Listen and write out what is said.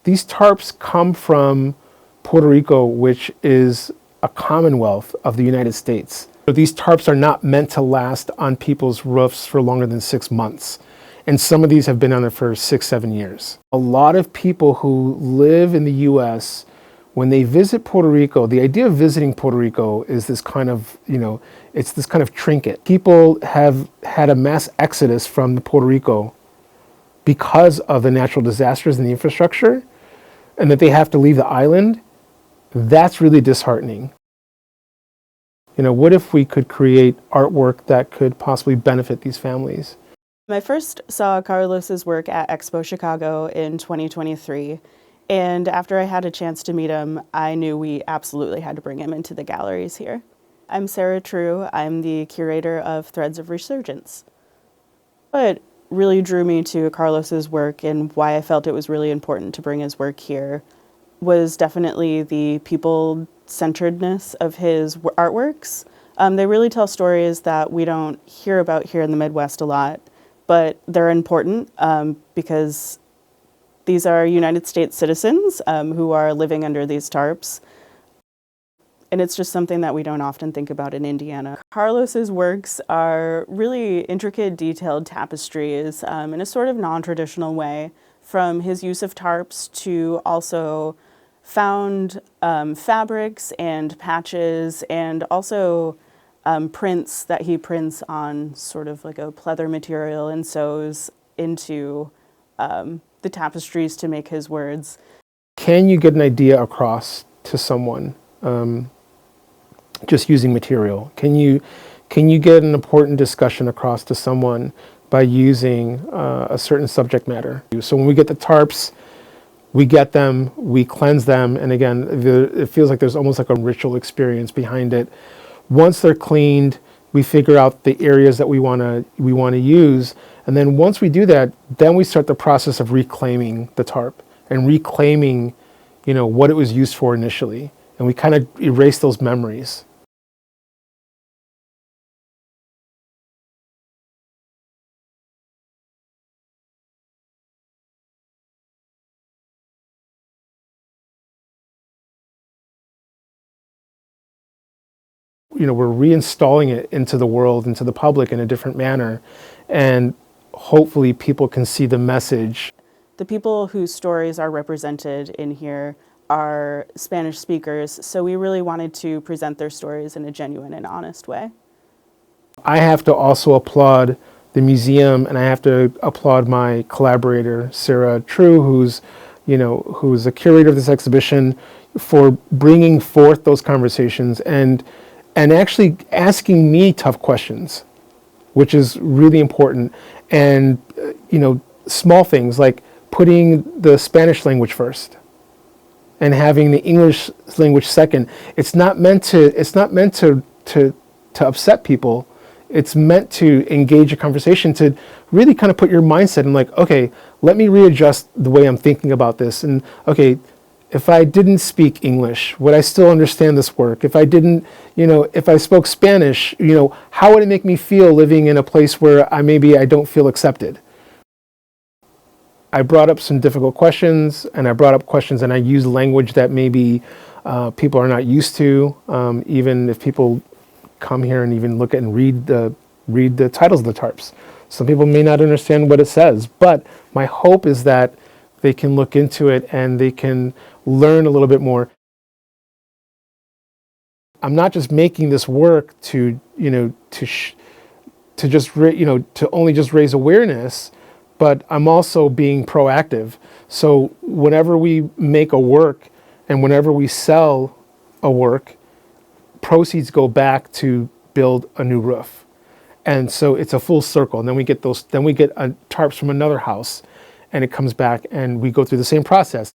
These tarps come from Puerto Rico, which is a commonwealth of the United States. So these tarps are not meant to last on people's roofs for longer than 6 months. And some of these have been on there for 6, 7 years. A lot of people who live in the US, when they visit Puerto Rico, the idea of visiting Puerto Rico is this kind of, it's this kind of trinket. People have had a mass exodus from Puerto Rico because of the natural disasters and the infrastructure, and that they have to leave the island. That's really disheartening. What if we could create artwork that could possibly benefit these families? I first saw Carlos's work at Expo Chicago in 2023, and after I had a chance to meet him, I knew we absolutely had to bring him into the galleries here. I'm Sarah True. I'm the curator of Threads of Resurgence. What really drew me to Carlos's work and why I felt it was really important to bring his work here was definitely the people-centeredness of his artworks. They really tell stories that we don't hear about here in the Midwest a lot, but they're important because these are United States citizens who are living under these tarps. And it's just something that we don't often think about in Indiana. Carlos's works are really intricate, detailed tapestries in a sort of non-traditional way, from his use of tarps to also found fabrics and patches, and also prints that he prints on sort of like a pleather material and sews into the tapestries to make his words. Can you get an idea across to someone just using material? Can you get an important discussion across to someone by using a certain subject matter? So when we get the tarps, we get them, we cleanse them, and again, it feels like there's almost like a ritual experience behind it. Once they're cleaned, we figure out the areas that we want to use, and then once we do that, then we start the process of reclaiming the tarp and reclaiming, what it was used for initially, and we kind of erase those memories. We're reinstalling it into the world, into the public in a different manner, and hopefully people can see the message. The people whose stories are represented in here are Spanish speakers, so we really wanted to present their stories in a genuine and honest way. I have to also applaud the museum, and I have to applaud my collaborator, Sarah True, who's a curator of this exhibition, for bringing forth those conversations and actually asking me tough questions, which is really important. And, small things like putting the Spanish language first and having the English language second. It's not meant to upset people. It's meant to engage a conversation, to really kind of put your mindset in like, okay, let me readjust the way I'm thinking about this. And okay, if I didn't speak English, would I still understand this work? If I didn't, if I spoke Spanish, how would it make me feel living in a place where I don't feel accepted? I brought up some difficult questions, and I brought up questions, and I used language that maybe people are not used to. Even if people come here and even look at and read the titles of the tarps, some people may not understand what it says. But my hope is that they can look into it and they can learn a little bit more. I'm not just making this work to only just raise awareness, but I'm also being proactive. So whenever we make a work and whenever we sell a work, proceeds go back to build a new roof. And so it's a full circle. And then we get tarps from another house, and it comes back, and we go through the same process.